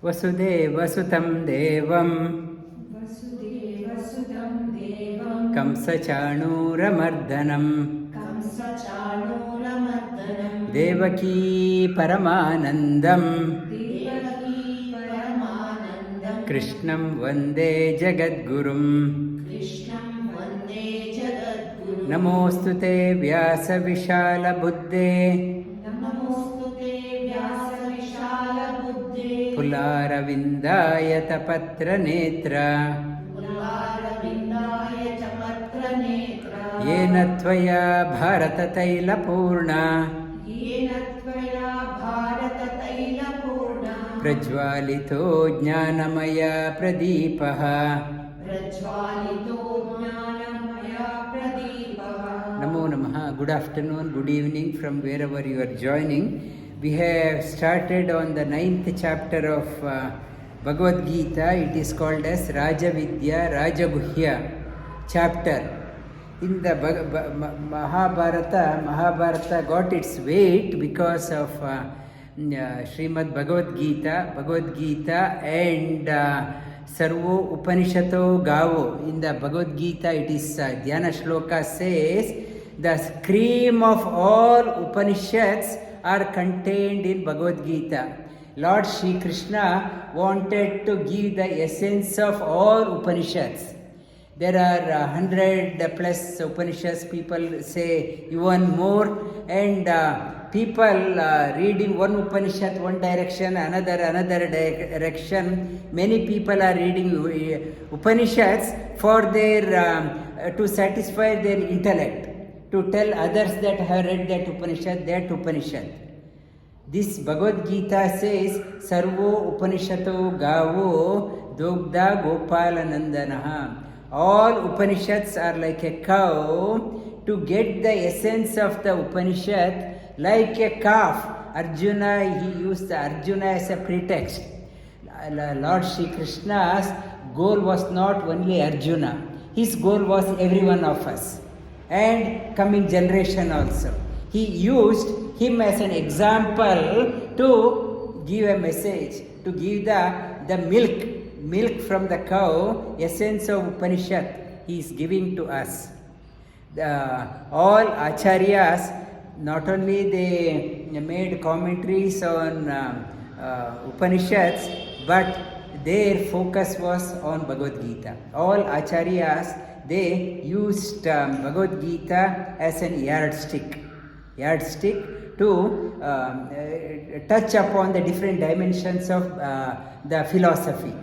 वसुदेवसुतं देवं कंसचाणूरमर्दनं देवकी परमानन्दं कृष्णं वन्दे जगद्गुरुं नमोऽस्तु ते व्यासविशालबुद्धे पुलारविन्दायतपत्रनेत्र येन त्वया भारततैलपूर्णा प्रज्वालितो ज्ञानमया प्रदीपः Namo Namaha. Good afternoon, good evening from wherever you are joining. We have started on the 9th chapter of Bhagavad Geeta. It is called as Rajavidya Rajaguhya chapter. In the Mahabharata got its weight because of Srimad Bhagavad Geeta and Sarvo Upanishato Gavo. In the Bhagavad Geeta, it is Dhyana Shloka says, the cream of all Upanishads are contained in Bhagavad Geeta. Lord Shri Krishna wanted to give the essence of all Upanishads. There are 100 plus Upanishads, people say even more, and people reading one Upanishad one direction, another direction. Many people are reading Upanishads for their to satisfy their intellect, to tell others that have read that Upanishad. This Bhagavad Gita says, Sarvo Upanishato Gavo Dogda Gopalanandanaha. All Upanishads are like a cow. To get the essence of the Upanishad, like a calf, Arjuna, he used Arjuna as a pretext. Lord Shri Krishna's goal was not only Arjuna. His goal was every one of us and coming generation also. He used him as an example to give a message, to give the milk from the cow, essence of Upanishad he is giving to us. All acharyas, not only they made commentaries on Upanishads, but their focus was on Bhagavad Gita. All acharyas, they used Bhagavad Gita as an yardstick to touch upon the different dimensions of the philosophy.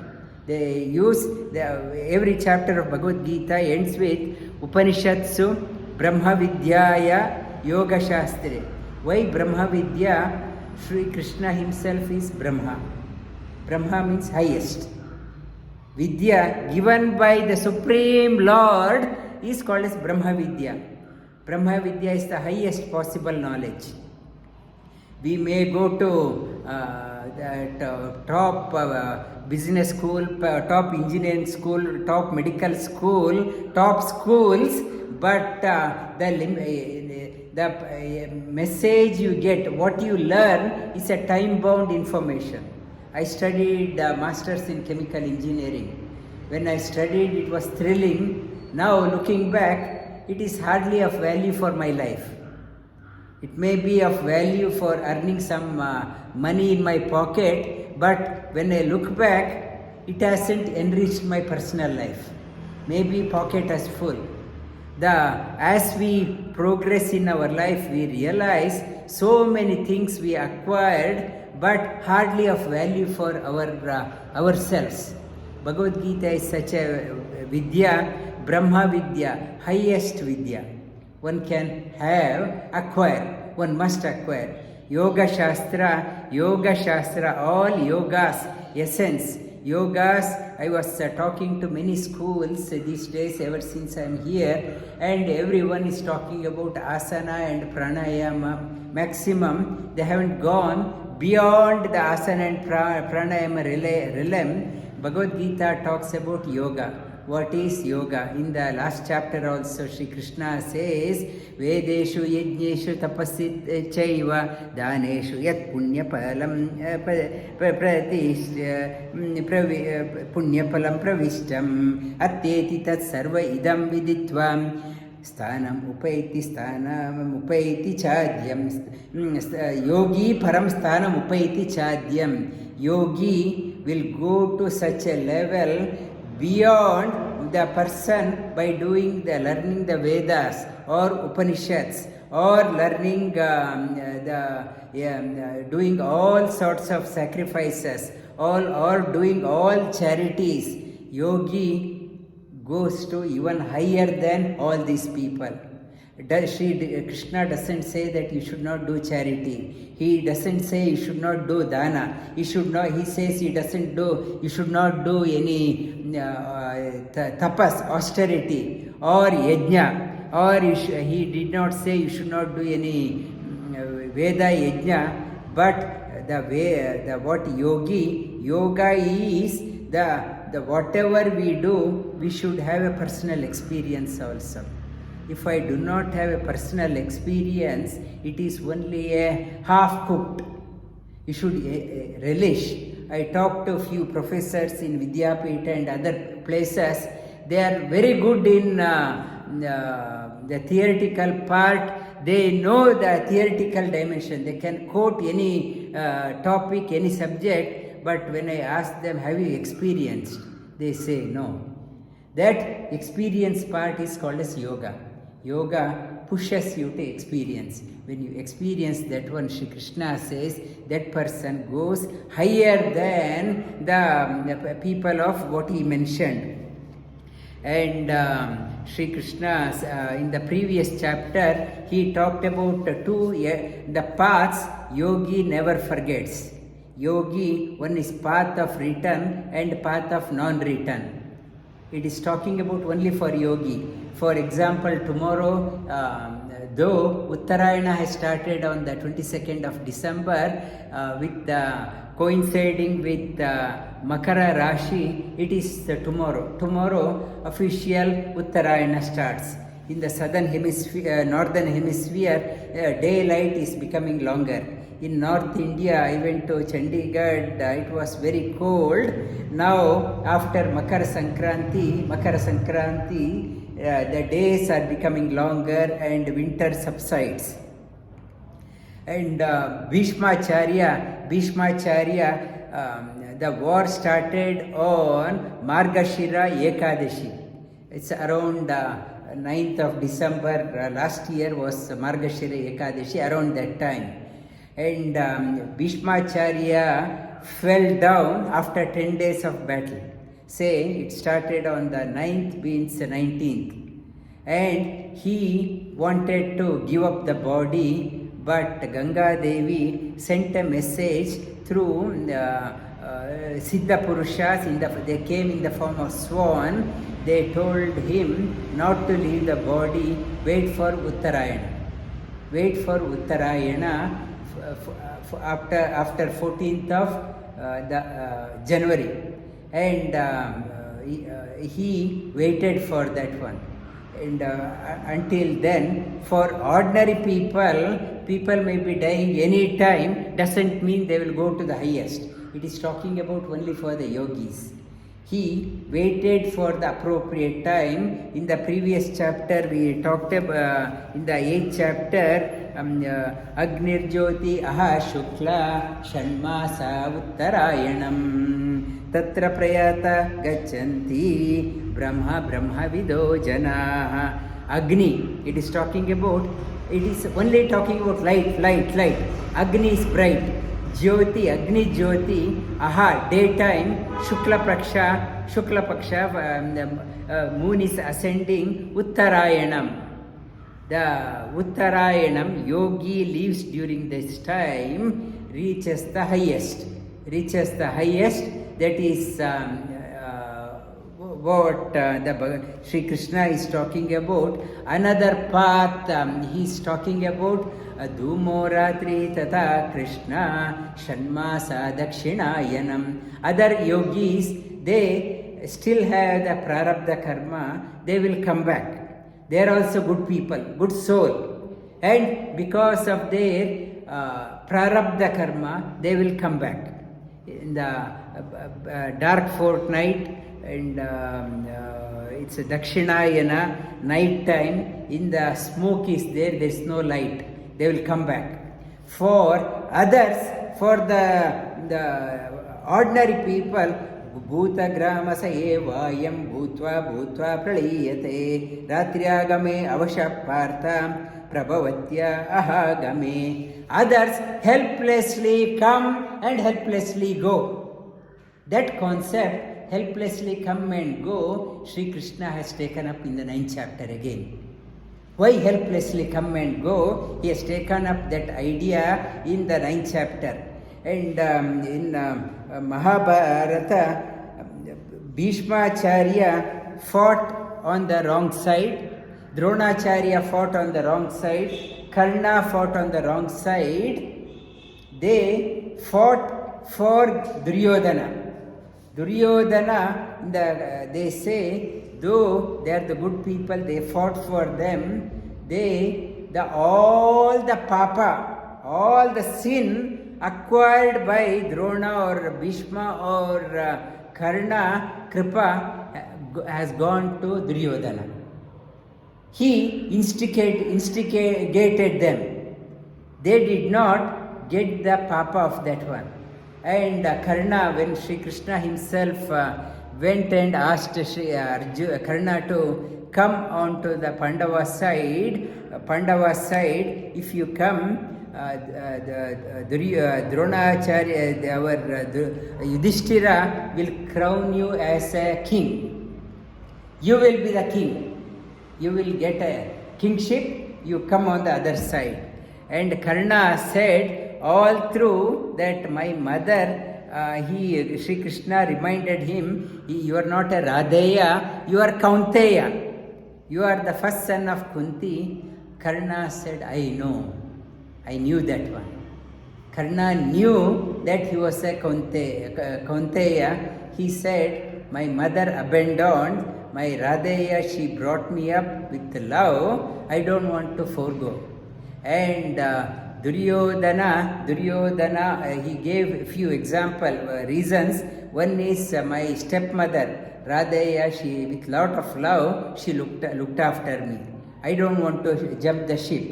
They use every chapter of Bhagavad Gita ends with Upanishatsu Brahma Vidyaya Yoga Shastre. Why Brahma Vidya? Sri Krishna himself is Brahma. Brahma means highest. Vidya given by the Supreme Lord is called as Brahma Vidya. Brahma Vidya is the highest possible knowledge. We may go to top business school, top engineering school, top medical school, top schools, but the message you get, what you learn is a time-bound information. I studied masters in chemical engineering. When I studied, it was thrilling. Now looking back, it is hardly of value for my life. It may be of value for earning some money in my pocket, but when I look back, it hasn't enriched my personal life. Maybe pocket is full. As we progress in our life, we realize so many things we acquired, but hardly of value for ourselves. Bhagavad Gita is such a Vidya, Brahma Vidya, highest Vidya. One can acquire, one must acquire. Yoga Shastra, all yogas, essence. Yogas, I was talking to many schools these days ever since I am here, and everyone is talking about asana and pranayama. Maximum, they haven't gone beyond the asana and pranayama realm. Bhagavad Gita talks about yoga. what is yoga. In the last chapter also, Sri Krishna says, Vedeshu yajneshu tapasit chaiva daneshu yat punyapalam punyapalam pravishtam atyeti tat sarva idam viditvam sthanam upaiti chadyam yogi param sthanam upaiti chadyam. Yogi will go to such a level beyond the person by learning the Vedas or Upanishads or learning doing all sorts of sacrifices or doing all charities. Yogi goes to even higher than all these people. Krishna doesn't say that you should not do charity. He doesn't say you should not do dana. He says you should not do any tapas, austerity or yajna. Or he did not say you should not do any Veda yajna. But what yoga is the whatever we do, we should have a personal experience also. If I do not have a personal experience, it is only a half-cooked. You should relish. I talked to a few professors in Vidyapita and other places. They are very good in the theoretical part. They know the theoretical dimension. They can quote any topic, any subject. But when I ask them, have you experienced? They say no. That experience part is called as yoga. Yoga pushes you to experience. When you experience that one, Shri Krishna says that person goes higher than the people of what he mentioned. And Shri Krishna, in the previous chapter, he talked about the paths yogi never forgets. Yogi, one is path of return and path of non-return. It is talking about only for yogi. For example, tomorrow, though Uttarayana has started on the 22nd of December, coinciding with Makara Rashi, it is tomorrow. Tomorrow, official Uttarayana starts. In the southern hemisphere, northern hemisphere, daylight is becoming longer. In North India, I went to Chandigarh, it was very cold. Now, after Makara Sankranti, the days are becoming longer and winter subsides. And Bhishmacharya, the war started on Margashira Ekadashi. It's around 9th of December, last year was Margashira Ekadashi, around that time. And Bhishmacharya fell down after 10 days of battle. Say it started on the 9th, means 19th. And he wanted to give up the body, but Ganga Devi sent a message through Siddha Purushas. They came in the form of swan. They told him not to leave the body, wait for Uttarayana. Wait for Uttarayana after 14th of January. And he waited for that one. And until then, for ordinary people may be dying any time, doesn't mean they will go to the highest. It is talking about only for the yogis. He waited for the appropriate time. In the previous chapter, we talked about, in the 8th chapter, Agnir Jyoti Aha Shukla Shanmasa Uttarayanam Tatra Prayata Gachanti Brahma Vido Janaha. Agni, it is talking about, it is only talking about light. Agni is bright. Jyoti, Agni Jyoti, Aha, daytime, Shukla Paksha, moon is ascending, Uttarayanam. The Uttarayanam, yogi lives during this time, reaches the highest. That is what Sri Krishna is talking about. Another path he is talking about. Dhumo Ratri Tata Krishna Shanmasa Dakshinayanam. Other yogis, they still have the prarabdha karma, they will come back. They are also good people, good soul. And because of their prarabdha karma, they will come back. In the dark fortnight, and it's a Dakshinayana, night time, in the smoke is there is no light. They will come back. For others, for the ordinary people, Bhuta Gramasa Evayam Bhutva Bhutva Praliyate Ratriagame Avashaparta Prabhavatya Ahagame. Others helplessly come and helplessly go. That concept, helplessly come and go, Sri Krishna has taken up in the 9th chapter again. Why helplessly come and go? He has taken up that idea in the 9th chapter. And in Mahabharata, Bhishmacharya fought on the wrong side, Dronacharya fought on the wrong side, Karna fought on the wrong side. They fought for Duryodhana. Duryodhana, they say, though they are the good people, they fought for them. All the papa, all the sin acquired by Drona or Bhishma or Karna, Kripa has gone to Duryodhana. He instigated them. They did not get the papa of that one. And Karna, when Sri Krishna himself went and asked Karna to come onto the Pandava side, if you come, Dronacharya, our Yudhishthira will crown you as a king. You will be the king. You will get a kingship, you come on the other side. And Karna said, all through that my mother, Sri Krishna reminded him, you are not a Radheya, you are Kaunteya. You are the first son of Kunti. Karna said, I know. I knew that one. Karna knew that he was a Kaunteya. He said, my mother abandoned, my Radheya, she brought me up with love. I don't want to forego. And Duryodhana, he gave a few reasons. One is my stepmother, Radheya, she with lot of love, she looked after me. I don't want to jump the ship.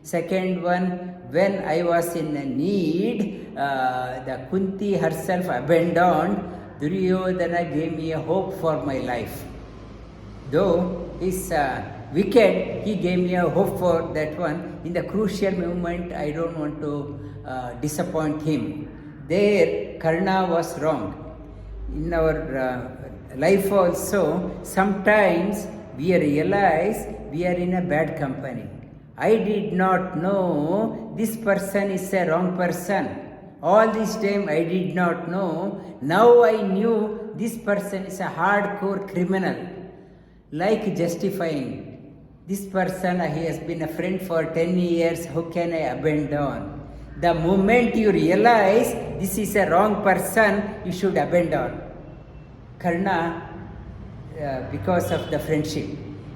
Second one, when I was in need, the Kunti herself abandoned, Duryodhana gave me a hope for my life. Though he's wicked, he gave me a hope for that one. In the crucial moment, I don't want to disappoint him. There, Karna was wrong. In our life also, sometimes we realize we are in a bad company. I did not know this person is a wrong person. All this time I did not know. Now I knew this person is a hardcore criminal. Like justifying, this person, he has been a friend for 10 years, how can I abandon? The moment you realize this is a wrong person, you should abandon. Karna, because of the friendship.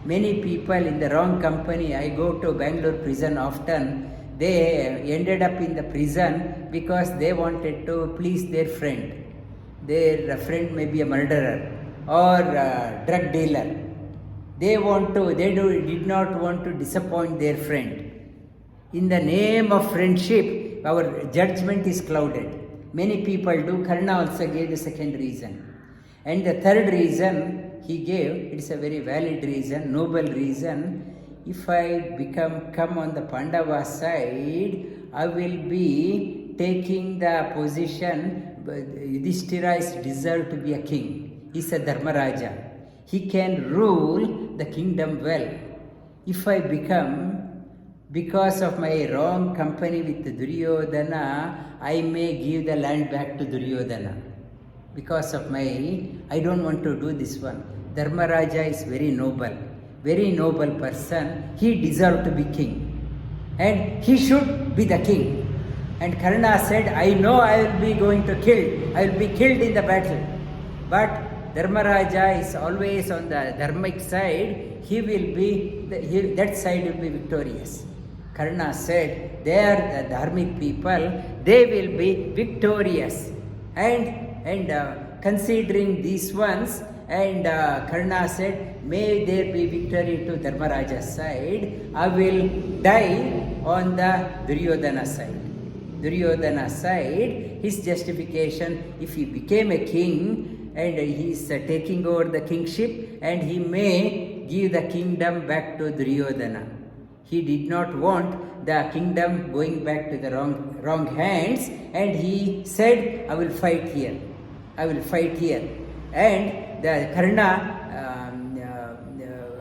Many people in the wrong company, I go to Bangalore prison often, they ended up in the prison because they wanted to please their friend. Their friend may be a murderer or a drug dealer. They did not want to disappoint their friend. In the name of friendship, our judgment is clouded. Many people do. Karna also gave the second reason. And the third reason he gave, it is a very valid reason, noble reason. If I come on the Pandava side, I will be taking the position. Yudhishthira is deserved to be a king. He is a Dharmaraja. He can rule the kingdom well. If I become, because of my wrong company with Duryodhana, I may give the land back to Duryodhana. Because of I don't want to do this one. Dharmaraja is very noble person. He deserved to be king. And he should be the king. And Karna said, I know I will be killed in the battle. But Dharmaraja is always on the dharmic side, that side will be victorious. Karna said, they are the dharmic people, they will be victorious. And considering these ones, and Karna said, may there be victory to Dharmaraja's side, I will die on the Duryodhana side. Duryodhana side, his justification, if he became a king and he is taking over the kingship, and he may give the kingdom back to Duryodhana. He did not want the kingdom going back to the wrong hands, and he said, I will fight here. I will fight here. And the Karna,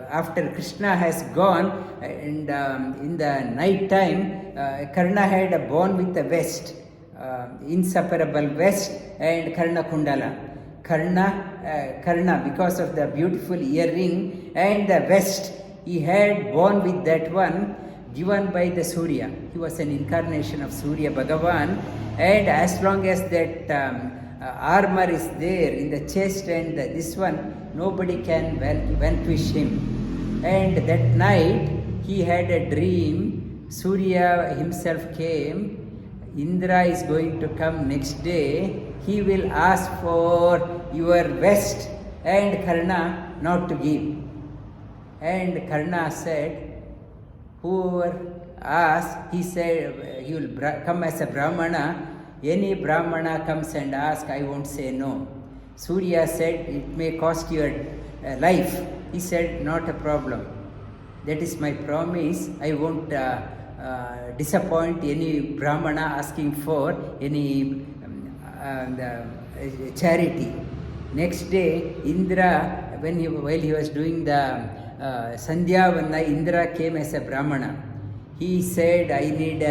after Krishna has gone, and in the night time, Karna had born with a vest, inseparable vest, and Karna Kundala. Karna, because of the beautiful earring and the vest, he had born with that one, given by the Surya. He was an incarnation of Surya Bhagavan, and as long as that armor is there in the chest and this one, nobody can vanquish him. And that night he had a dream. Surya himself came. Indra is going to come next day. He will ask for your vest, and Karna not to give. And Karna said, whoever asked, he said, he will come as a Brahmana. Any Brahmana comes and asks, I won't say no. Surya said, it may cost your life. He said, not a problem. That is my promise. I won't disappoint any Brahmana asking for any charity. Next day, Indra, while he was doing the Sandhyavana, Indra came as a Brahmana. He said, I need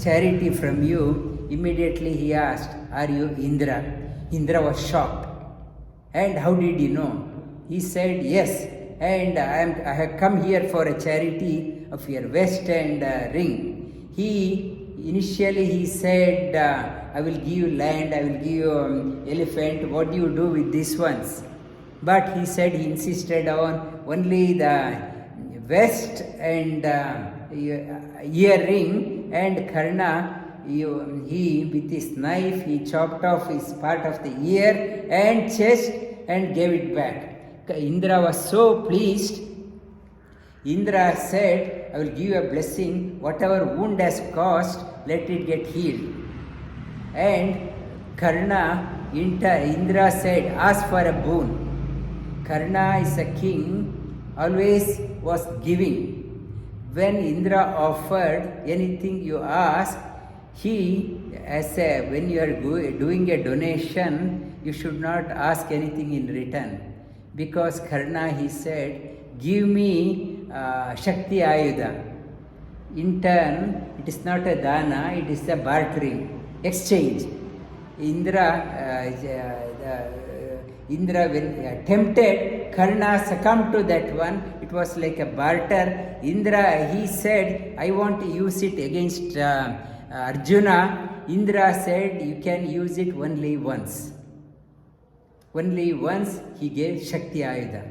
charity from you. Immediately he asked, are you Indra? Indra was shocked. And how did you know? He said, yes, and I have come here for a charity of your vest and ring. Initially he said, I will give you land, I will give you elephant, what do you do with these ones? But he said, he insisted on only the vest and earring, and Karna, he with his knife, he chopped off his part of the ear and chest and gave it back. Indra was so pleased. Indra said, I will give you a blessing, whatever wound has caused, let it get healed. And Karna, Indra said, ask for a boon. Karna is a king, always was giving. When Indra offered anything you ask, when you are doing a donation, you should not ask anything in return. Because Karna, he said, give me Shakti Ayudha. In turn, it is not a dana, it is a bartering, exchange. Indra, when tempted, Karna succumbed to that one. It was like a barter. Indra, he said, I want to use it against Arjuna. Indra said, you can use it only once. Only once he gave Shakti Ayudha.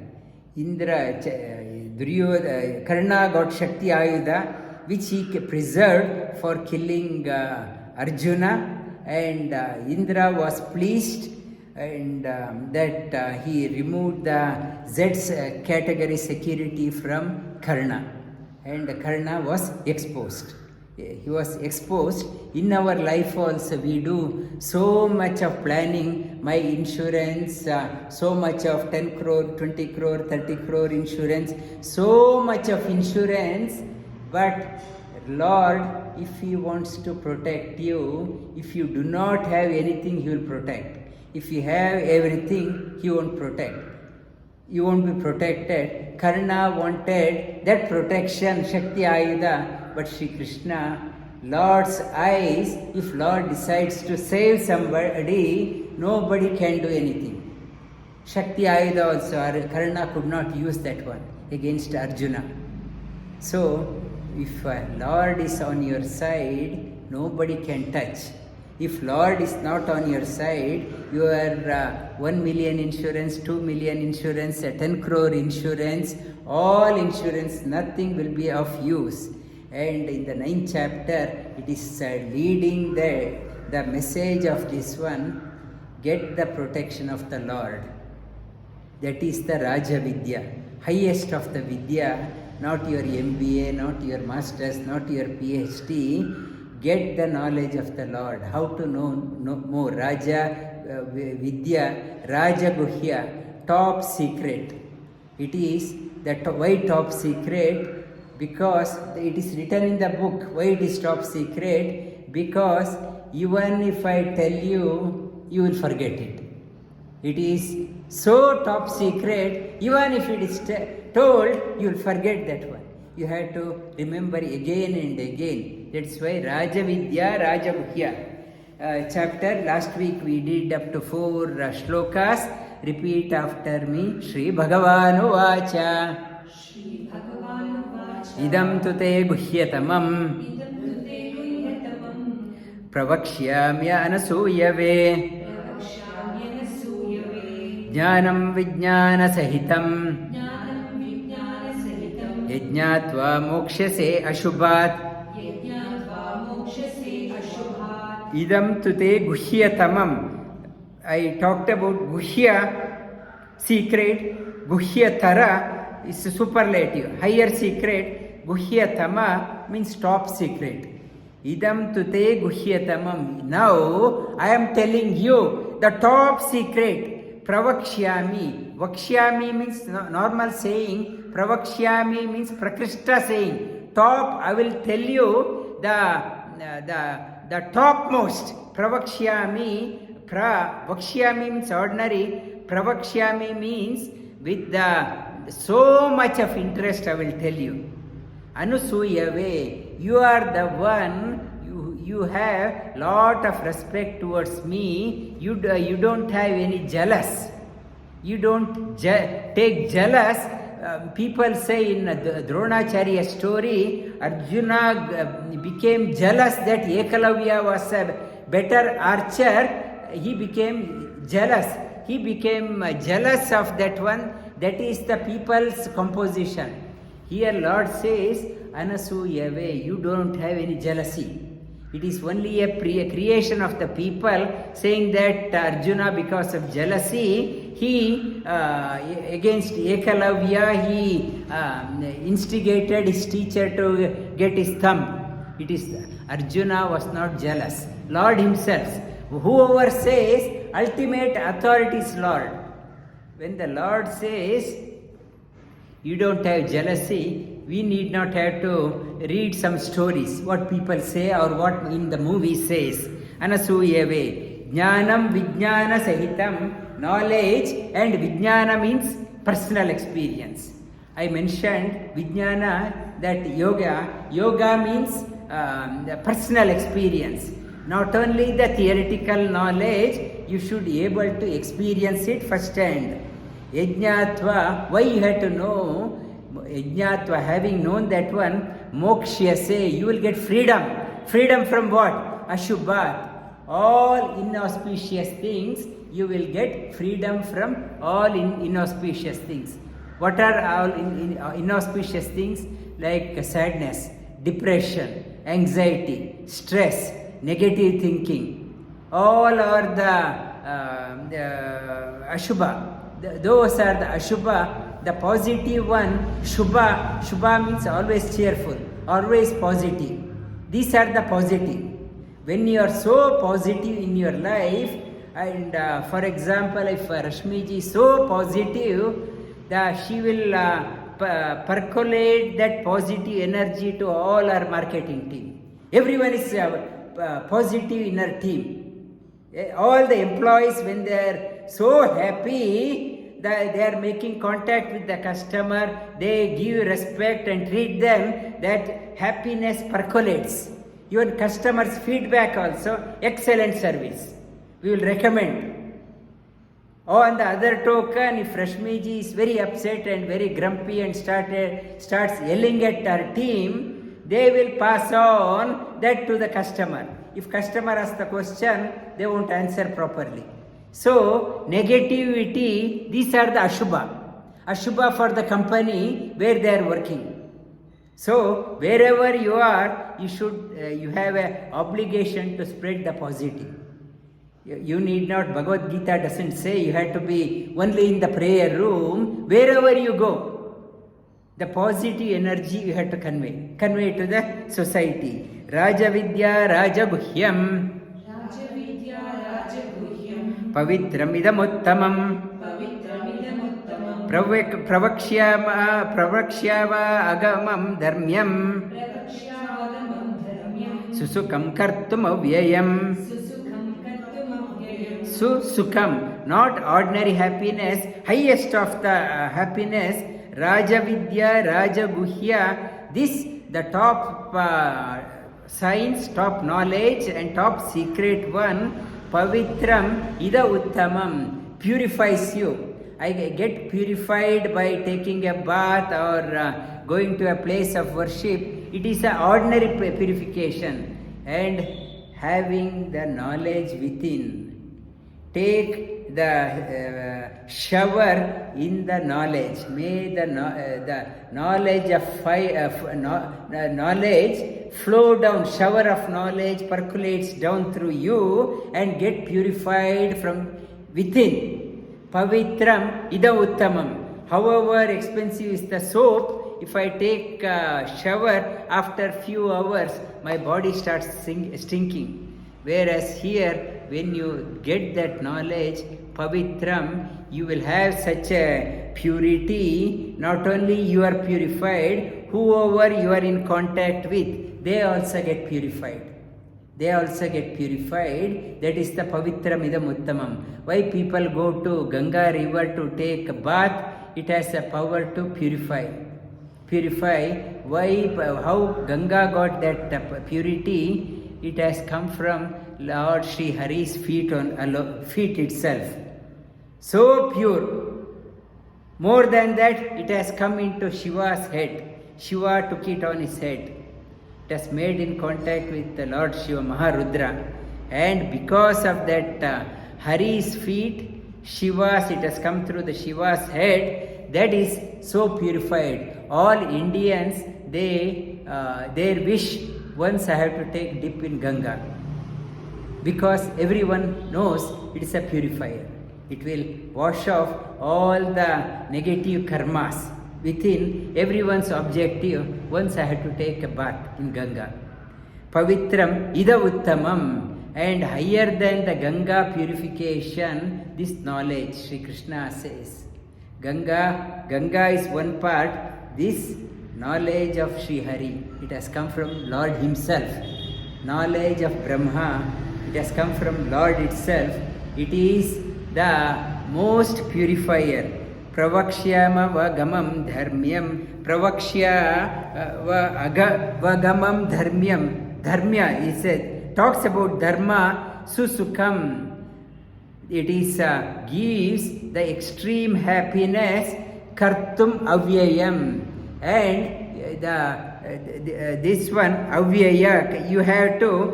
Karna got Shakti Ayudha, which he preserved for killing Arjuna, and Indra was pleased, and that he removed the Z's category security from Karna, and Karna was exposed. He was exposed. In our life also we do so much of planning, my insurance, so much of 10 crore, 20 crore, 30 crore insurance, so much of insurance, but Lord, if He wants to protect you, if you do not have anything, He will protect. If you have everything, He won't protect. You won't be protected. Karna wanted that protection, Shakti Ayudha, but Shri Krishna, Lord's eyes, if Lord decides to save somebody, nobody can do anything. Shakti Ayudha also, Karna could not use that one against Arjuna. So, if Lord is on your side, nobody can touch. If Lord is not on your side, your 1 million insurance, 2 million insurance, 10 crore insurance, all insurance, nothing will be of use. And in the 9th chapter, it is leading the message of this one, get the protection of the Lord. That is the Raja Vidya, highest of the Vidya, not your MBA, not your Masters, not your PhD. Get the knowledge of the Lord. How to know more? Raja Vidya, Raja Guhya, top secret. It is that why top secret? Because it is written in the book. Why it is top secret? Because even if I tell you, you will forget it. It is so top secret, even if it is told, you will forget that one. You have to remember again and again. That's why Raja Vidya, Raja Guhya chapter, last week we did up to 4 shlokas. Repeat after me. Shri Bhagavanu Vacha. Idam tute guhyatamam. Pravakshyamya anasuyave. Jnanam vijnana sahitam. Yajnatva mokshase ashubhat. Idam tute guhyatamam. I talked about guhya, secret. Guhyatara is superlative, higher secret. Guhyatama means top secret. Idam tute guhyatamam. Now I am telling you the top secret. Pravakshyami. Vakshyami means normal saying. Pravakshyami means prakrishta saying. Top, I will tell you the topmost. Pravakshyami. Vakshyami means ordinary. Pravakshyami means with the so much of interest I will tell you. Anusuyave. You are the one, you have lot of respect towards me. You don't have any jealous. You don't take jealous. People say in the Dronacharya story, Arjuna became jealous that Ekalavya was a better archer. He became jealous. He became jealous of that one. That is the people's composition. Here Lord says, Anasuyave, you don't have any jealousy. It is only a creation of the people saying that Arjuna, because of jealousy, he against Ekalavya, he instigated his teacher to get his thumb. It is Arjuna was not jealous. Lord himself, whoever says, ultimate authority is Lord. When the Lord says, you don't have jealousy, we need not have to read some stories, what people say or what in the movie says. Anasuyave. Jnanam vijnana sahitam. Knowledge, and vijnana means personal experience. I mentioned vijnana, that yoga means the personal experience. Not only the theoretical knowledge, you should be able to experience it firsthand. Yajnatva, why you have to know? Yajnatva, having known that one, mokshyase, you will get freedom. Freedom from what? Ashubhat. All inauspicious things, you will get freedom from all inauspicious things. What are all inauspicious things? Like sadness, depression, anxiety, stress, negative thinking. All are the ashubha. Those are the ashubha. The positive one, shubha. Shubha means always cheerful, always positive. These are the positive. When you are so positive in your life, and for example, if Rashmiji is so positive, she will percolate that positive energy to all our marketing team. Everyone is positive in our team. All the employees, when they are so happy, they are making contact with the customer, they give respect and treat them, that happiness percolates. Even customers' feedback also, excellent service. We will recommend. On the other token, if Rashmiji is very upset and very grumpy and starts yelling at our team, they will pass on that to the customer. If customer asks the question, they won't answer properly. So, negativity, these are the Ashubha. Ashubha for the company where they are working. So, wherever you are, you have an obligation to spread the positive. You need not, Bhagavad Geeta doesn't say you have to be only in the prayer room. Wherever you go, the positive energy you have to convey to the society. Raja Vidya Raja Guhyam Pavitramidam Uttamam Pravakshyava Agamam Dharmyam Susukam Kartum Avyayam. Susukam, not ordinary happiness, highest of the happiness. Raja Vidya, Raja Guhya, this the top science, top knowledge and top secret one. Pavitram Ida Uttamam, purifies you. I get purified by taking a bath or going to a place of worship. It is an ordinary purification. And having the knowledge within. Take the shower in the knowledge. May the knowledge of knowledge flow down. Shower of knowledge percolates down through you and get purified from within. Pavitram Ida Uttamam. However expensive is the soap, if I take a shower after few hours, my body starts stinking. Whereas here, when you get that knowledge, Pavitram, you will have such a purity. Not only you are purified, whoever you are in contact with, they also get purified. That is the Pavitram Idam Uttamam. Why people go to Ganga river to take a bath? It has a power to purify. Why? How Ganga got that purity? It has come from Lord Sri Hari's feet itself. So pure. More than that, it has come into Shiva's head. Shiva took it on his head. It has made in contact with the Lord Shiva Maharudra. And because of that Hari's feet, it has come through the Shiva's head. That is so purified. All Indians, their wish, once I have to take dip in Ganga, because everyone knows it is a purifier. It will wash off all the negative karmas within everyone's objective. Once I have to take a bath in Ganga. Pavitram Ida Uttamam. And higher than the Ganga purification, this knowledge, Sri Krishna says. Ganga is one part. This knowledge of Sri Hari, it has come from Lord himself. Knowledge of Brahma, it has come from Lord itself. It is the most purifier. Pravakshyama vagamam dharmyam. Pravakshya vagamam dharmyam. Dharmya, he said, talks about dharma, susukam. It is gives the extreme happiness, kartum avyayam. And this one, avyaya, you have to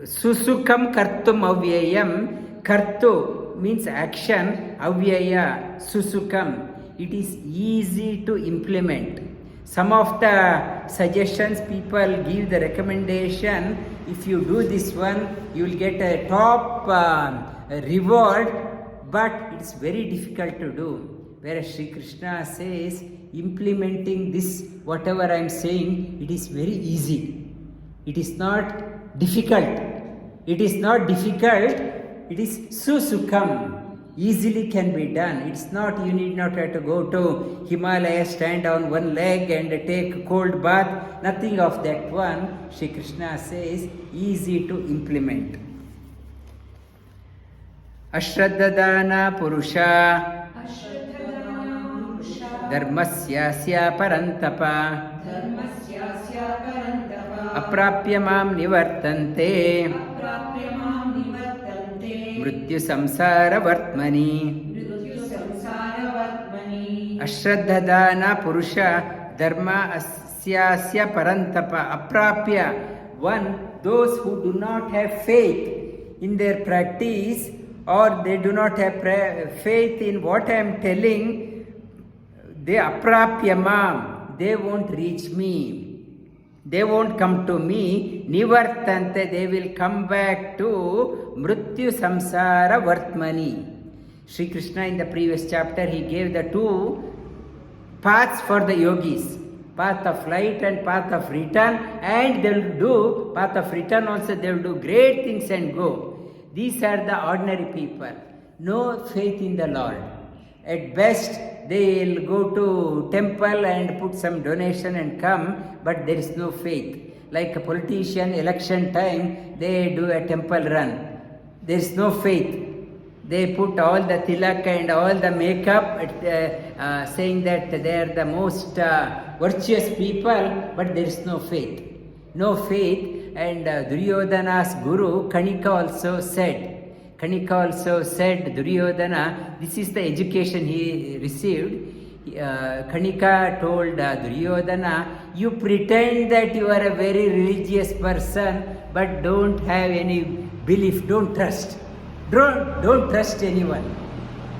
susukam kartum avyayam. Kartu means action, avyaya, susukam. It is easy to implement. Some of the suggestions people give the recommendation, if you do this one, you will get a top reward, but it's very difficult to do. Whereas Sri Krishna says, implementing this, whatever I am saying, it is very easy. It is not difficult. It is susukam. Easily can be done. It's not, you need not have to go to Himalaya, stand on one leg and take a cold bath. Nothing of that one. Sri Krishna says, easy to implement. Ashraddadana Purusha Dharmasyasya Parantapa Aprapyamam Nivartante Mrityu Samsara Vartmani. Ashraddhadana Purusha Dharma asyasya parantapa, aprapya, one, those who do not have faith in their practice, or they do not have faith in what I am telling, they aprapyamam, they won't reach me. They won't come to me. Nivartante, they will come back to mrityu samsara vartmani. Sri Krishna in the previous chapter, he gave the two paths for the yogis. Path of light and path of return, and they will do path of return also, they will do great things and go. These are the ordinary people. No faith in the Lord. At best, they will go to temple and put some donation and come, but there is no faith. Like a politician, election time, they do a temple run. There is no faith. They put all the tilak and all the makeup, saying that they are the most virtuous people, but there is no faith. No faith. And Duryodhana's guru, Kanika also said, Duryodhana, this is the education he received. Kanika told Duryodhana, you pretend that you are a very religious person, but don't have any belief, don't trust. Don't trust anyone.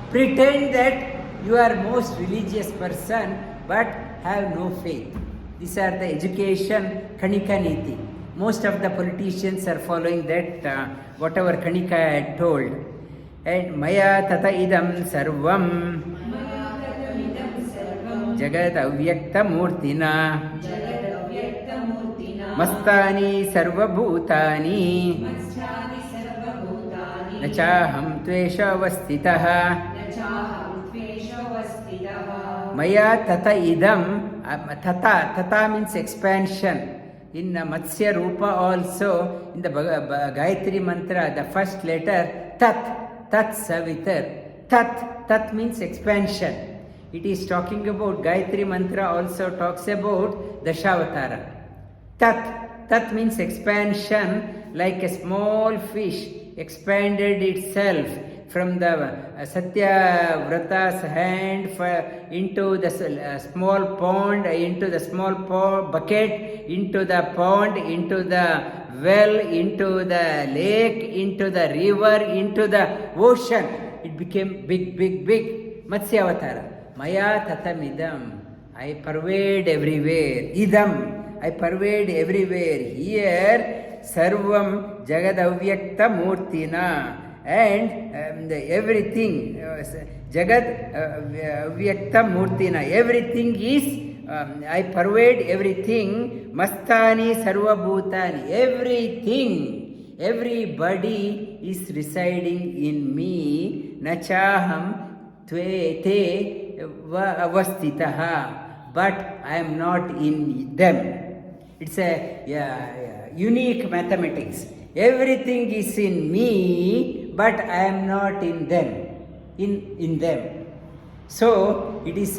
Pretend that you are most religious person, but have no faith. These are the education, Kanika Niti. Most of the politicians are following that, whatever Kanika had told. And Maya Tata Idam Sarvam Jagad Avyakta Murtina Mastani Sarva Bhutani Nachaham Tvesha Vastitaha Maya Tata Idam. Tata means expansion. In Matsya Rupa also, in the Gayatri Mantra, the first letter, Tat Savitar. Tat means expansion. It is talking about, Gayatri Mantra also talks about Dashavatara. Tat means expansion, like a small fish expanded itself from the Satya Vrata's hand into the small pond, into the small bucket, into the pond, into the well, into the lake, into the river, into the ocean. It became big. Matsyavatara. Maya tatamidam. I pervade everywhere. Idam. I pervade everywhere. Here, sarvam jagadavyakta murtina. And everything, Jagat Vyakta Murtina, everything is, I pervade everything, Mastani Sarva Bhutani, everything, everybody is residing in me, Nachaham Te Avastitaha, but I am not in them. It's a unique mathematics. Everything is in me, but I am not in them. In them. So it is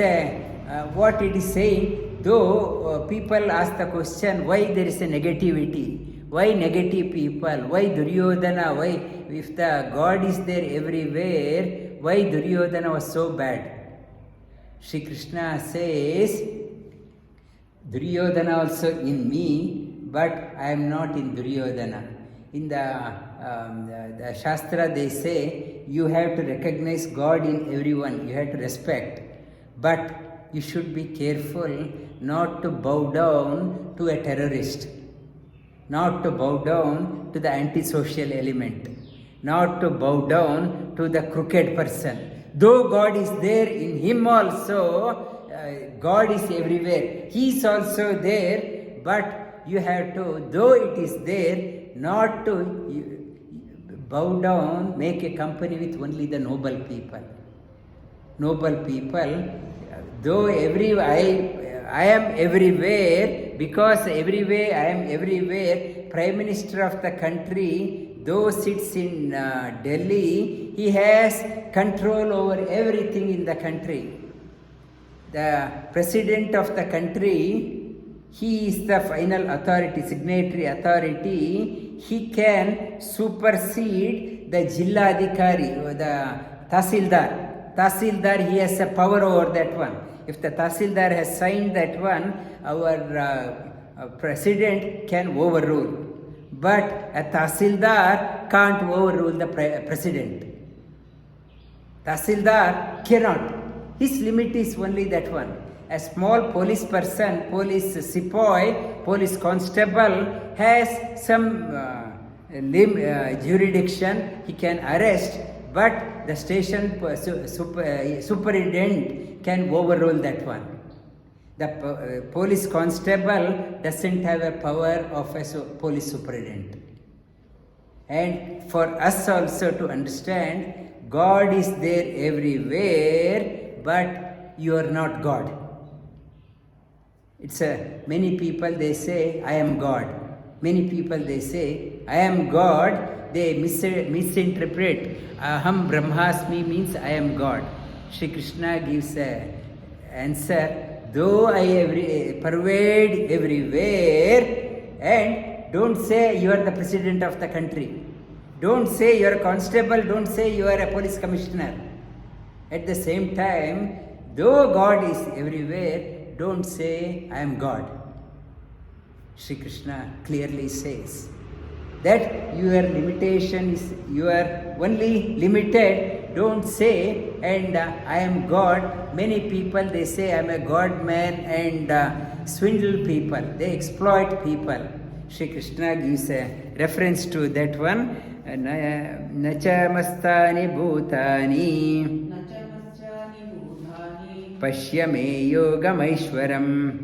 what it is saying. Though people ask the question, why there is a negativity? Why negative people? Why Duryodhana? Why, if the God is there everywhere, why Duryodhana was so bad? Shri Krishna says, Duryodhana also in me, but I am not in Duryodhana. In the Shastra, they say you have to recognize God in everyone, you have to respect. But you should be careful not to bow down to a terrorist, not to bow down to the antisocial element, not to bow down to the crooked person. Though God is there, in him also, God is everywhere. He is also there, but you have to, though it is there, not to bow down, make a company with only the noble people. Noble people, though I am everywhere, because everywhere I am everywhere, Prime Minister of the country, though sits in Delhi, he has control over everything in the country. The President of the country, he is the final authority, signatory authority. He can supersede the Jilladhikari or the Tahsildar. Tahsildar, he has a power over that one. If the Tahsildar has signed that one, our president can overrule. But a Tahsildar can't overrule the president. Tahsildar cannot. His limit is only that one. A small police person, police sepoy, police constable has some jurisdiction. He can arrest, but the station superintendent can overrule that one. The police constable doesn't have a power of a police superintendent. And for us also to understand, God is there everywhere, but you are not God. It's many people they say, I am God. Many people they say, I am God. They misinterpret. Aham Brahmasmi means I am God. Shri Krishna gives an answer. Though I pervade everywhere, and don't say you are the president of the country. Don't say you are a constable. Don't say you are a police commissioner. At the same time, though God is everywhere, don't say I am God. Shri Krishna clearly says that your limitation is, you are only limited. Don't say, and I am God. Many people they say I am a God man and swindle people. They exploit people. Shri Krishna gives a reference to that one. Nacha mastani bhutani Pashya me yogamaishwaram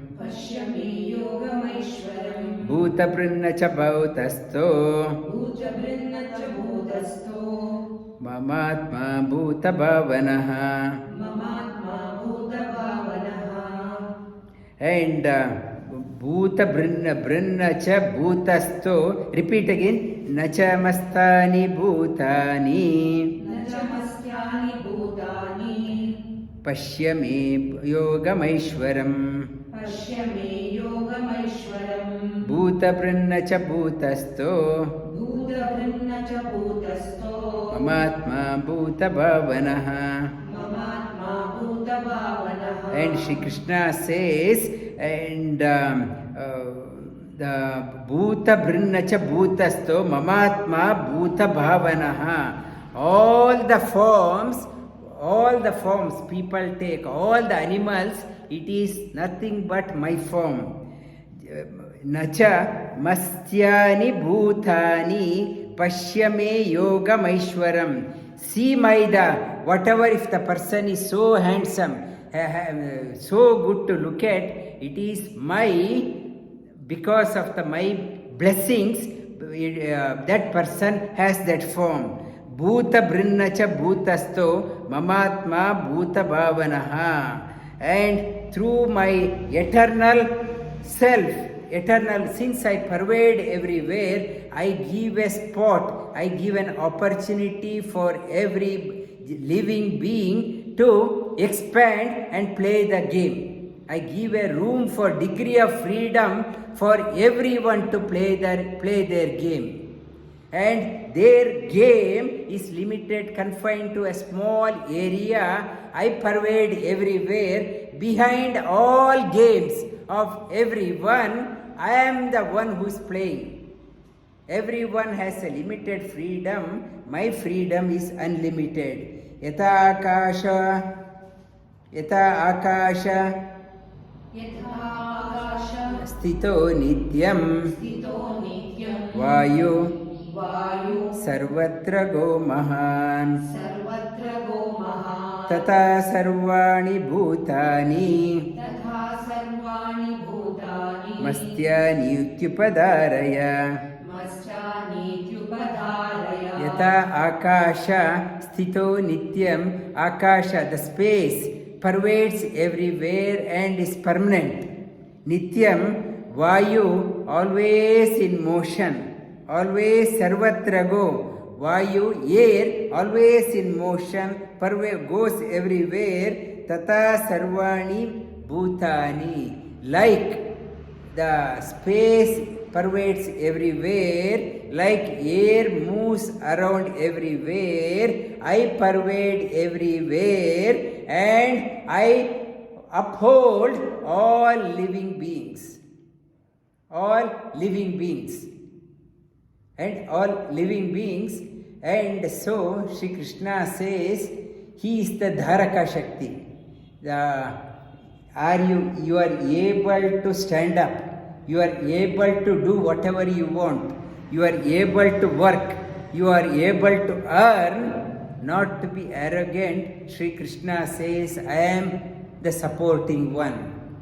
Bhuta brinna cha bhautasto Mamatma bhuta bhavanaha. And bhuta brinna cha bhutasto. Repeat again. Nacha mastani bhutani Pashya me yogamaishwaram Bhuta brinna cha bhutasto Mamatma bhuta bhavanaha. And Shri Krishna says, and the bhuta brinna cha bhutasto mamatma bhuta bhavanaha. All the forms people take, all the animals, it is nothing but my form. Nacha mastyani bhutani pashyame yogamaishwaram. See Maida, whatever, if the person is so handsome, so good to look at, it is my, because of my blessings, that person has that form. Bhuta brinna cha bhutasto mamatma bhuta bhavanaha. And through my eternal self, since I pervade everywhere, I give a spot, I give an opportunity for every living being to expand and play the game. I give a room for degree of freedom for everyone to play their game. And their game is limited, confined to a small area. I pervade everywhere. Behind all games of everyone, I am the one who is playing. Everyone has a limited freedom. My freedom is unlimited. Yata akasha sthito nityam vayu sarvatra go mahan tata sarvani bhutani mastyani utyupadaraya. Yata akasha sthito nityam. Akasha, the space, pervades everywhere and is permanent. Nityam, vayu, always in motion, always sarvatra go. Vayu, air, always in motion, goes everywhere. Tata sarvani bhutani. Like the space pervades everywhere, like air moves around everywhere, I pervade everywhere, and I uphold all living beings. All living beings. And all living beings. And so Sri Krishna says, he is the Dharaka Shakti. You are able to stand up. You are able to do whatever you want. You are able to work. You are able to earn, not to be arrogant. Sri Krishna says, I am the supporting one.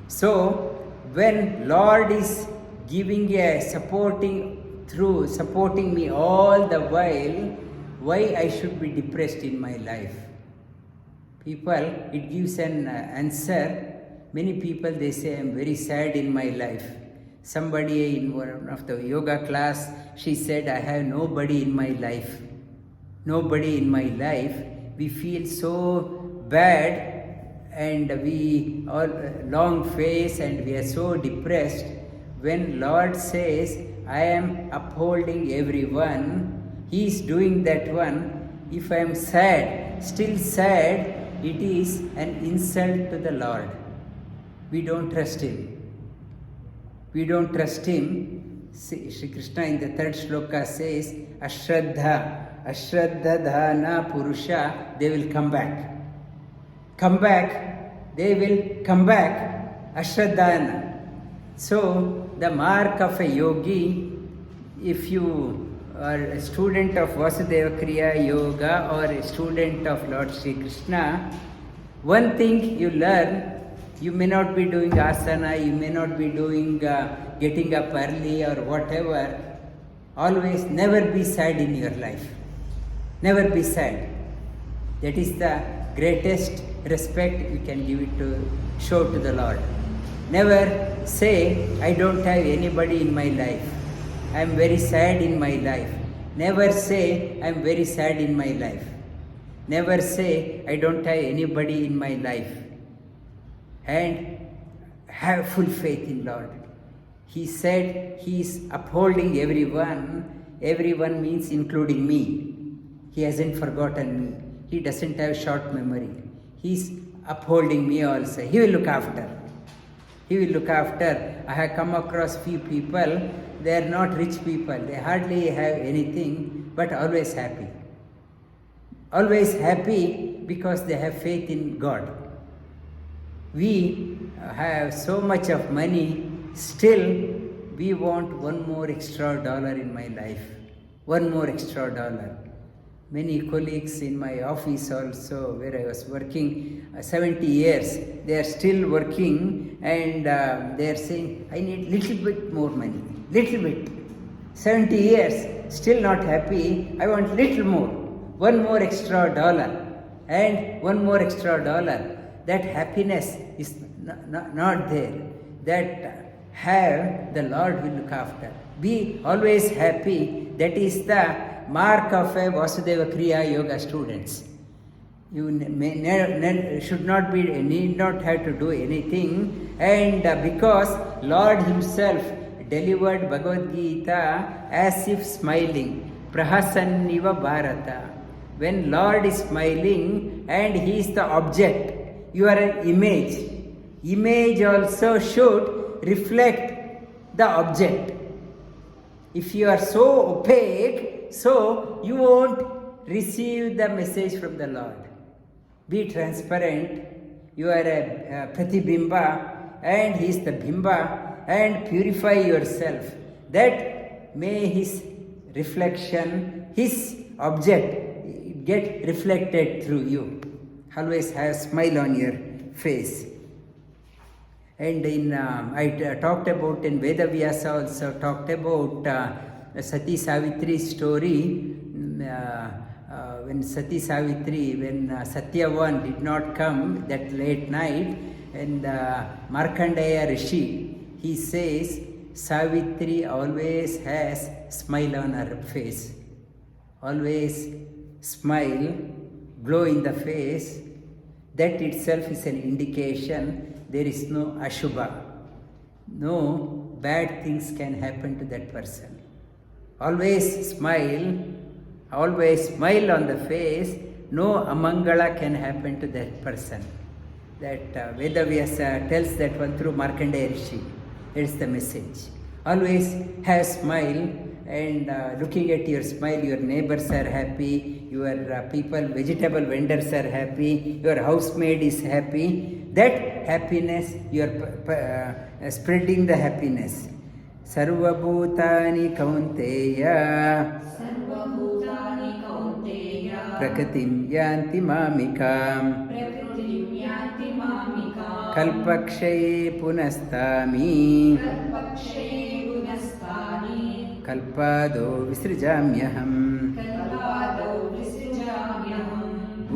So, when Lord is giving a supporting me all the while, why I should be depressed in my life? People, it gives an answer. Many people, they say, I am very sad in my life. Somebody in one of the yoga class, she said, I have nobody in my life. Nobody in my life. We feel so bad and we all long face and we are so depressed. When Lord says, I am upholding everyone, He is doing that one. If I am sad, still sad, it is an insult to the Lord. We don't trust Him. We don't trust Him. Sri Krishna in the third sloka says, Ashraddha dhana purusha, they will come back. Come back, they will come back. Ashraddhana. So, the mark of a yogi, if you are a student of Vasudeva Kriya Yoga or a student of Lord Sri Krishna, one thing you learn, you may not be doing asana, you may not be doing getting up early or whatever. Always never be sad in your life. Never be sad. That is the greatest respect you can show to the Lord. Never say, I don't have anybody in my life. I am very sad in my life. Never say, I am very sad in my life. Never say, I don't have anybody in my life. And have full faith in Lord. He said He is upholding everyone. Everyone means including me. He hasn't forgotten me. He doesn't have short memory. He is upholding me also. He will look after. He will look after. I have come across few people, they are not rich people. They hardly have anything, but always happy. Always happy because they have faith in God. We have so much of money, still we want one more extra dollar in my life. One more extra dollar. Many colleagues in my office also, where I was working 70 years, they are still working and they are saying, I need little bit more money, little bit. 70 years, still not happy, I want little more, one more extra dollar and one more extra dollar. That happiness is not there. That have the Lord will look after. Be always happy. That is the mark of a Vasudeva Kriya Yoga students. You should not be, need not have to do anything. And because Lord Himself delivered Bhagavad Geeta as if smiling. Prahasanniva Bharata. When Lord is smiling and He is the object, you are an image. Image also should reflect the object. If you are so opaque, so you won't receive the message from the Lord. Be transparent. You are a pratibimba and He is the bimba, and purify yourself. That may His reflection, His object get reflected through you. Always have a smile on your face. And in I talked about in Veda Vyasa also talked about Sati Savitri's story. When Sati Savitri, when Satyavan did not come that late night, and Markandeya Rishi, he says Savitri always has smile on her face. Always smile, glow in the face. That itself is an indication there is no Ashubha. No bad things can happen to that person. Always smile on the face. No amangala can happen to that person. that Vedavyasa tells that one through Markandeya Rishi. That's the message. Always have smile, and looking at your smile, your neighbors are happy, your people, vegetable vendors are happy, your housemaid is happy. That happiness, you are spreading the happiness. Sarvabhutani kaunteya Prakritim yanti mamikam Kalpakshaye punastami Kalpado visrijamyaham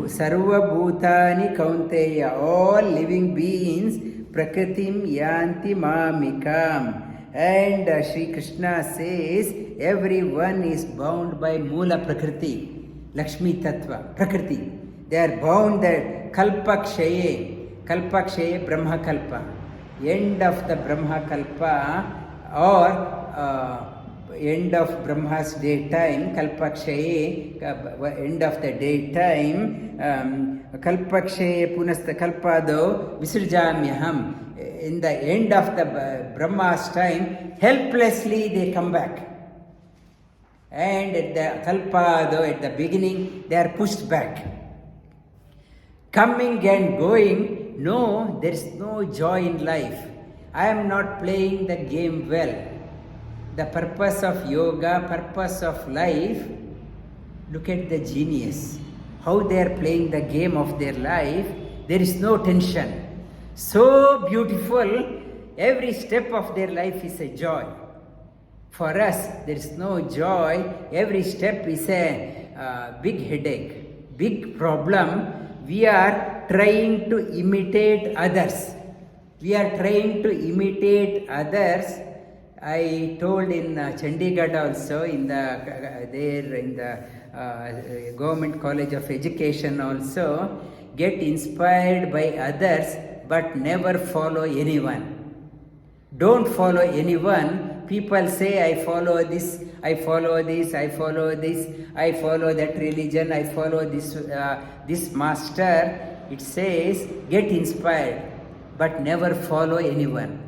Sarva Bhutani Kaunteya, all living beings Prakritim yanti mamikam. And Sri Krishna says everyone is bound by Mula Prakriti, Lakshmi Tattva, Prakriti. They are bound that Kalpakshaye, Kalpakshaye Brahma Kalpa, end of the Brahma Kalpa, or end of Brahma's daytime, Kalpakshaye, end of the daytime, Kalpakshaye Punasta Kalpado Visirjamyaham. In the end of the Brahma's time, helplessly they come back. And at the Kalpado, at the beginning, they are pushed back. Coming and going, no, there is no joy in life. I am not playing the game well. The purpose of yoga, purpose of life, look at the genius. How they are playing the game of their life, there is no tension. So beautiful, every step of their life is a joy. For us, there is no joy. Every step is a big headache, big problem. We are trying to imitate others. We are trying to imitate others. I told in Chandigarh also, in the Government College of Education also, get inspired by others, but never follow anyone. Don't follow anyone. People say, I follow this, I follow this, I follow this, I follow that religion, I follow this master. It says, get inspired, but never follow anyone.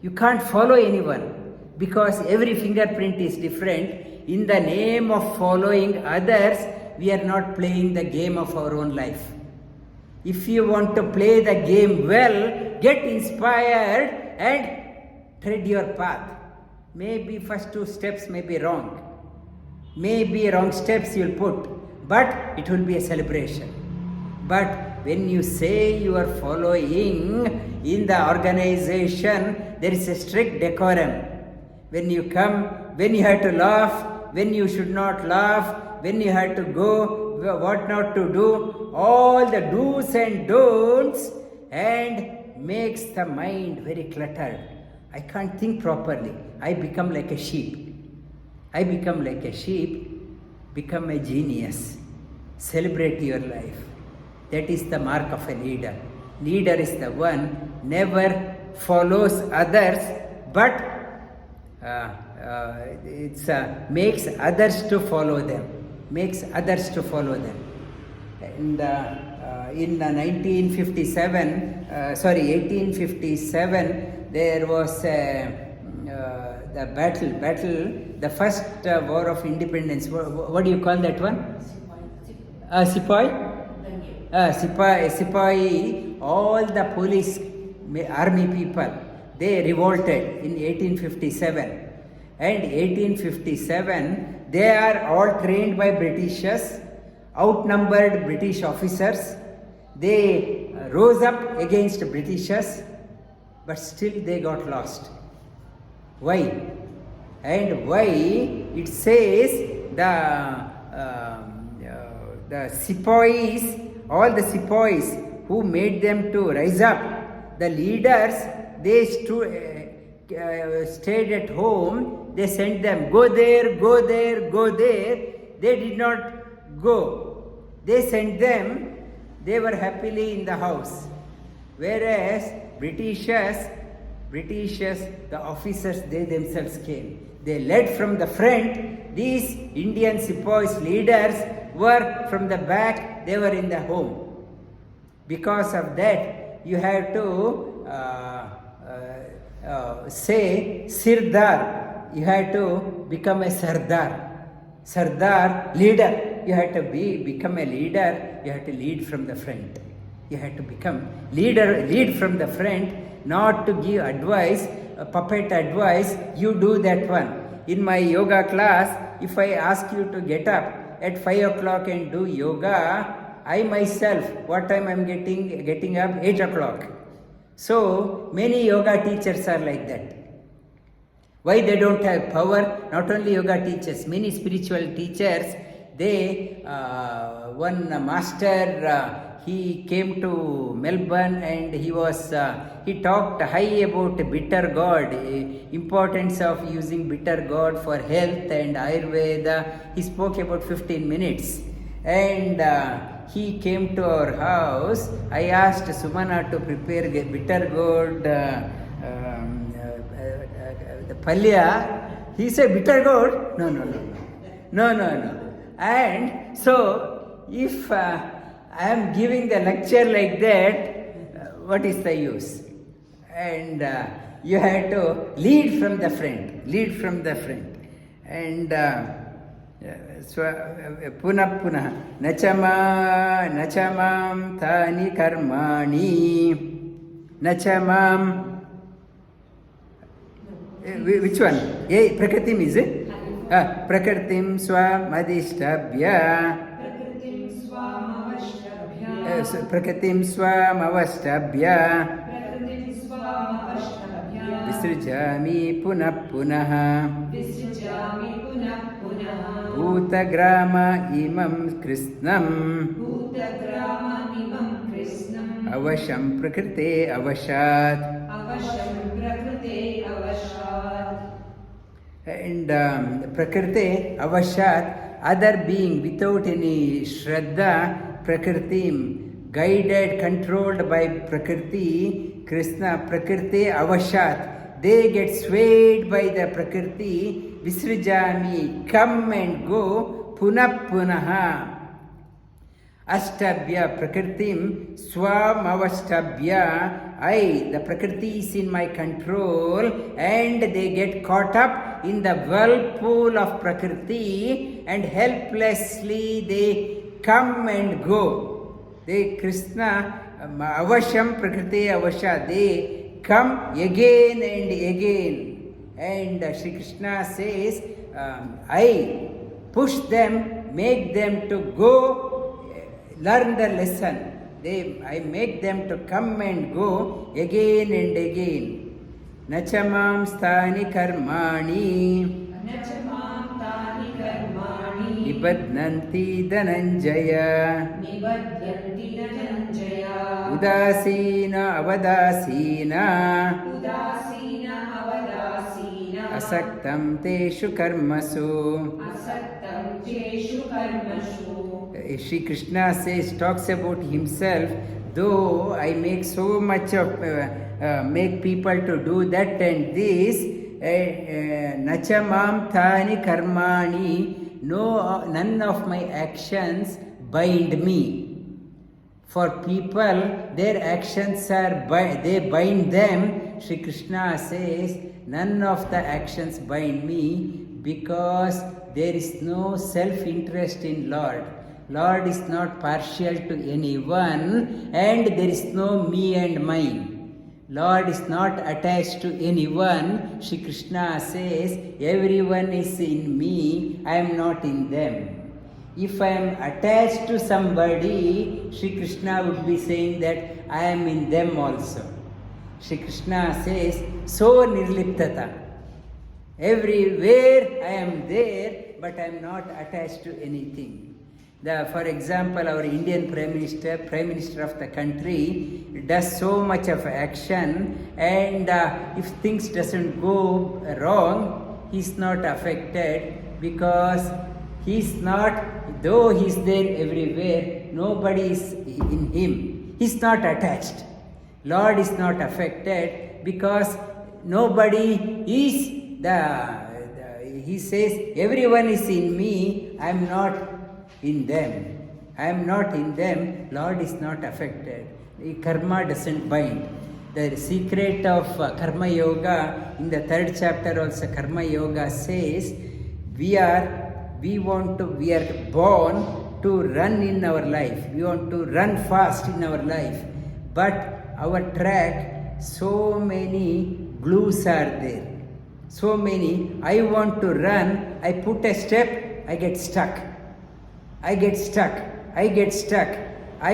You can't follow anyone because every fingerprint is different. In the name of following others, we are not playing the game of our own life. If you want to play the game well, get inspired and tread your path. Maybe first 2 steps may be wrong. Maybe wrong steps you'll put, but it will be a celebration. But when you say you are following in the organization, there is a strict decorum. When you come, when you have to laugh, when you should not laugh, when you have to go, what not to do, all the do's and don'ts, and makes the mind very cluttered. I can't think properly. I become like a sheep. I become like a sheep, become a genius. Celebrate your life. That is the mark of a leader. Leader is the one never follows others, but makes others to follow them. Makes others to follow them. And in 1857, there was the battle, the first war of independence. What do you call that one? Sepoy? Sepoy, all the police, army people, they revolted in 1857. And 1857, they are all trained by Britishers, outnumbered British officers. They rose up against Britishers, but still they got lost. Why? And why? It says the sepoys, all the sepoys who made them to rise up, the leaders, they stayed at home. They sent them, go there, go there, go there. They did not go. They sent them, they were happily in the house. Whereas Britishers, the officers, they themselves came. They led from the front. These Indian sepoys leaders were from the back, they were in the home. Because of that, you have to say Sirdar. You have to become a Sardar. Sardar, leader. You have to become a leader. You have to lead from the front. You have to become lead from the front, not to give advice, puppet advice. You do that one. In my yoga class, if I ask you to get up at 5 o'clock and do yoga, I myself, what time I'm getting up? 8 o'clock. So many yoga teachers are like that. Why they don't have power? Not only yoga teachers, many spiritual teachers, they, one master, he came to Melbourne and he talked high about bitter gourd, importance of using bitter gourd for health and Ayurveda. He spoke about 15 minutes. And he came to our house. I asked Sumana to prepare bitter gourd, the palya. He said, bitter gourd? No. And so, if I am giving the lecture like that, what is the use? And you have to lead from the front. And punah nachamam tani karmani nachamam. Which one? Prakritim is it? Prakritim swam adishtabhya. Prakritim swam avastabhya. Visrijami punah. Bhutagrama imam krishnam. Avasham prakrite avashat. And prakrite avashat, other being without any shraddha, prakritim, guided, controlled by prakriti, Krishna, prakriti avashat, they get swayed by the prakriti, visrijami, come and go, punaha. Ashtabhya prakritim swam avastabhya. The prakriti is in my control and they get caught up in the whirlpool of prakriti and helplessly they come and go. They Krishna avasham prakriti avasha, they come again and again. And Shri Krishna says, I push them, make them to go learn the lesson. I make them to come and go again and again. Nachamam sthani karmani nibadnanti dhananjaya udasina avadasina asaktam teshu karmasu. Shri Krishna talks about himself, though I make so much of, make people to do that and this, nachamam thani karmani, none of my actions bind me. For people, their actions they bind them. Shri Krishna says, none of the actions bind me because there is no self-interest in Lord. Lord is not partial to anyone and there is no me and mine. Lord is not attached to anyone. Shri Krishna says, everyone is in me, I am not in them. If I am attached to somebody, Shri Krishna would be saying that I am in them also. Shri Krishna says, so nirliptata. Everywhere I am there, but I am not attached to anything. For example, our Indian Prime Minister of the country, does so much of action, and if things doesn't go wrong, he's not affected because he's not, though he's there everywhere, nobody is in him. He's not attached. Lord is not affected because nobody is he says, everyone is in me, I am not in them. I am not in them, Lord is not affected. Karma doesn't bind. The secret of Karma Yoga, in the 3rd chapter also, Karma Yoga says, we are born to run in our life. We want to run fast in our life. But our track, so many glues are there. So many, I want to run, I put a step, I get stuck. I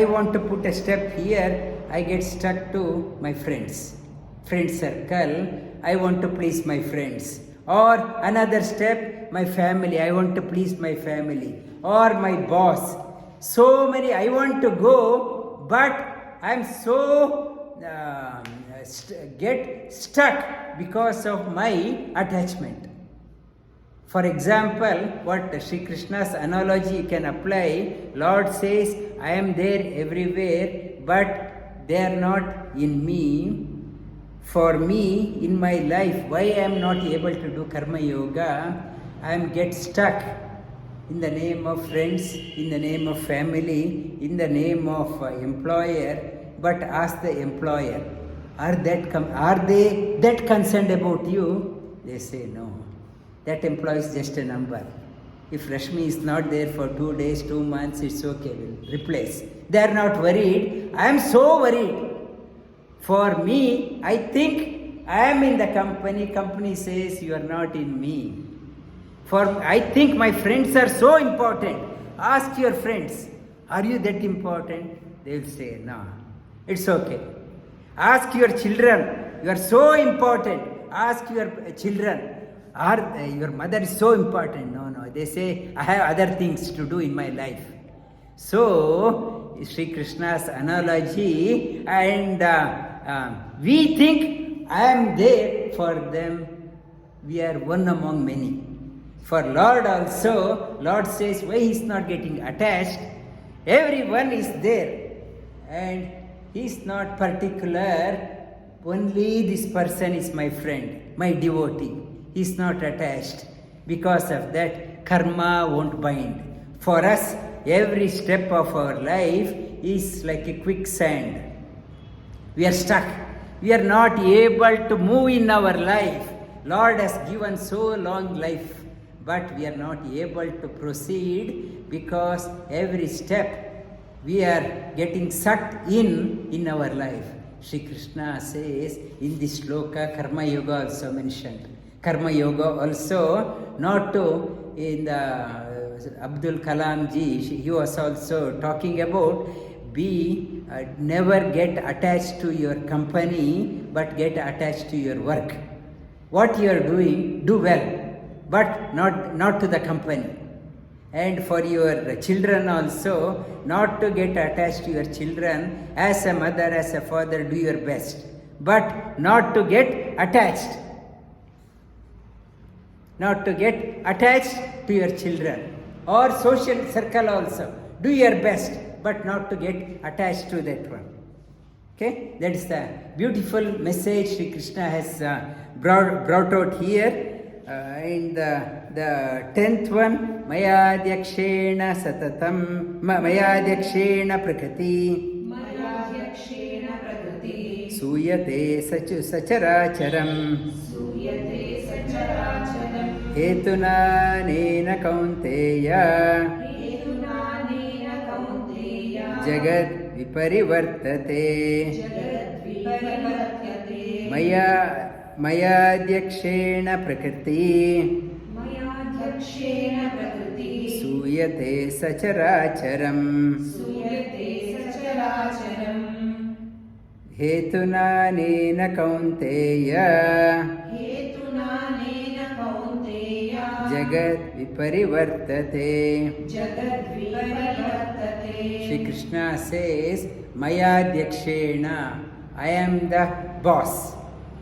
want to put a step here, I get stuck to my friend circle. I want to please my friends. Or another step, my family. I want to please my family. Or my boss. So many, I want to go, but I'm so get stuck because of my attachment. For example, what Sri Krishna's analogy can apply, Lord says, I am there everywhere, but they are not in me. For me, in my life, why I am not able to do Karma Yoga? I am get stuck in the name of friends, in the name of family, in the name of employer. But ask the employer, are they that concerned about you? They say no. That employee is just a number. If Rashmi is not there for 2 days, 2 months, it's okay, we'll replace. They are not worried. I am so worried. For me, I think I am in the company. Company says you are not in me. I think my friends are so important. Ask your friends, are you that important? They will say no. It's okay. Ask your children, you are so important. Ask your children, your mother is so important. No. They say, I have other things to do in my life. So, Sri Krishna's analogy, and we think I am there for them. We are one among many. For Lord also, Lord says, why he is not getting attached? Everyone is there. And he is not particular. Only this person is my friend, my devotee. He is not attached. Because of that, karma won't bind. For us, every step of our life is like a quicksand. We are stuck. We are not able to move in our life. Lord has given so long life, but we are not able to proceed because every step we are getting sucked in our life. Sri Krishna says in this sloka, Karma Yoga also mentioned. Karma Yoga also, not to, in the Abdul Kalam ji, he was also talking about never get attached to your company, but get attached to your work. What you are doing, do well, but not to the company. And for your children also, not to get attached to your children. As a mother, as a father, do your best, but not to get attached. Not to get attached to your children. Or social circle also. Do your best, but not to get attached to that one. Okay? That is the beautiful message Sri Krishna has brought out here. In the 10th one, Mayadhyakshena satatam, Mayadhyakshena prakriti, Suyate sacharacharam, Hetuna nena kaunteya, Jagat viparivartate, Mayadhyakshena prakriti, Suyate sacharacharam, Hetuna nena kaunteya, Jagat viparivartate. Shri Krishna says, Mayadhyakshena, I am the boss.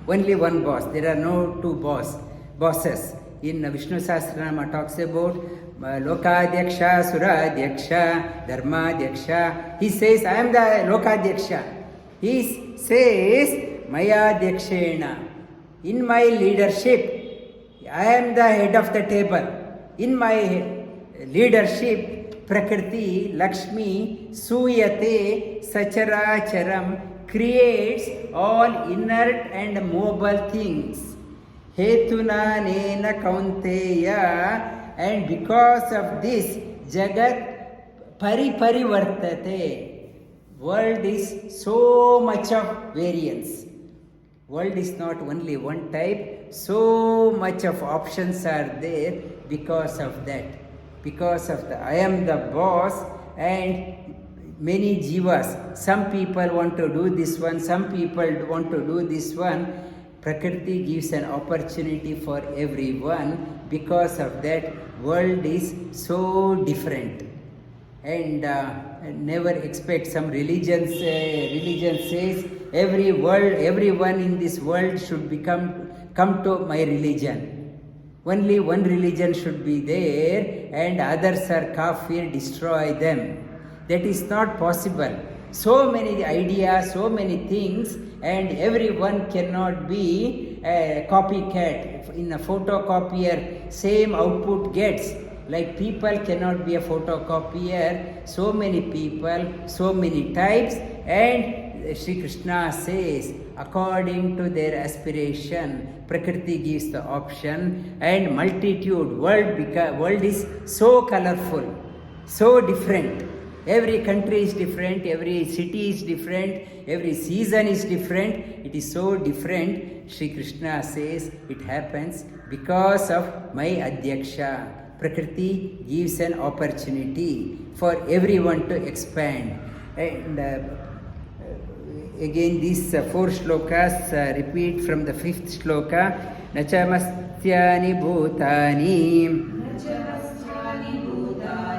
Only one boss. There are no two bosses. In Vishnu Sahasranama talks about Lokadhyaksha, Suradhyaksha, Dharmadhyaksha. He says, I am the Lokadhyaksha. He says, Mayadhyakshena. In my leadership, I am the head of the table. In my leadership, Prakriti, Lakshmi, Suyate, Sacharacharam, creates all inert and mobile things. Hetuna nena kaunteya, and because of this, Jagat parivartate. World is so much of variance. World is not only one type, so much of options are there because of that. Because of the I am the boss and many jivas. Some people want to do this one, some people want to do this one. Prakriti gives an opportunity for everyone. Because of that, world is so different. And never expect some religion says everyone in this world should come to my religion. Only one religion should be there and others are kafir, destroy them. That is not possible. So many ideas, so many things, and everyone cannot be a copycat. In a photocopier, same output gets. Like people cannot be a photocopier, so many people, so many types, and Sri Krishna says, according to their aspiration, Prakriti gives the option, and multitude, world is so colorful, so different. Every country is different, every city is different, every season is different. It is so different. Sri Krishna says it happens because of my Adhyaksha. Prakriti gives an opportunity for everyone to expand. And again these 4 shlokas repeat from the 5th shloka. Nachamastyani bhutani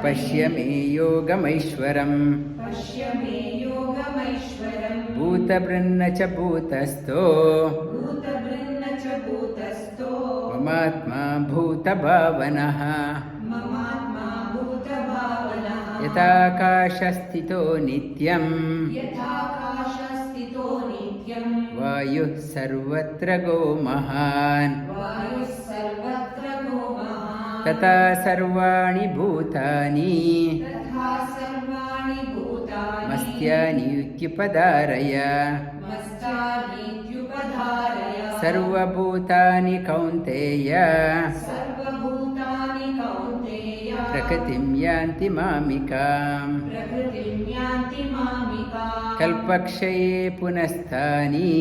Pashya me yogamaishwaram Bhuta brahna cha bhutasto Mamatma bhuta bhavanaha Yathakashasthito nityam Vayuh sarvatra go mahan Tata sarvani bhutani Mastyani yutyupadaraya Sarvabhutani kaunteya Prakritim yanti mamikam Kalpakshaye punasthani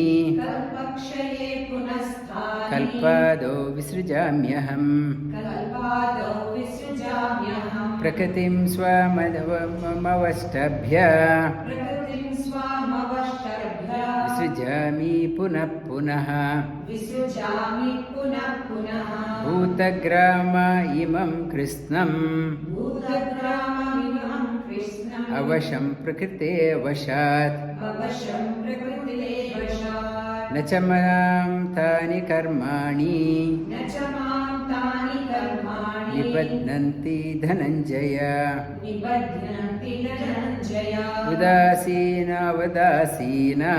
Kalpado visrujamyaham Prakritim swamavastabhya Visrujami punah punah Bhutagrama imam krishnam Avasham prakrite vashat Nachamam tani karmani Nibadnanti dhananjaya Udasina vadasina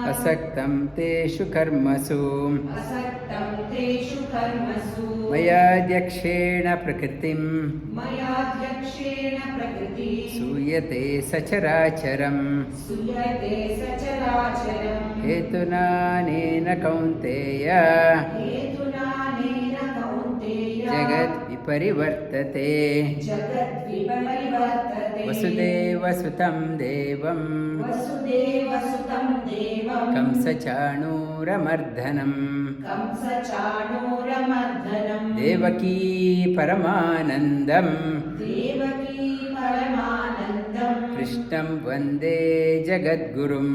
Asaktam teshu karmasu Mayadhyakshena prakritim Suyate sacharacharam Hetuna nena kaunteya Jagat viparivartate Vasudeva sutam devam Kamsa chanuramardanam Devaki paramanandam Krishnam vande jagadgurum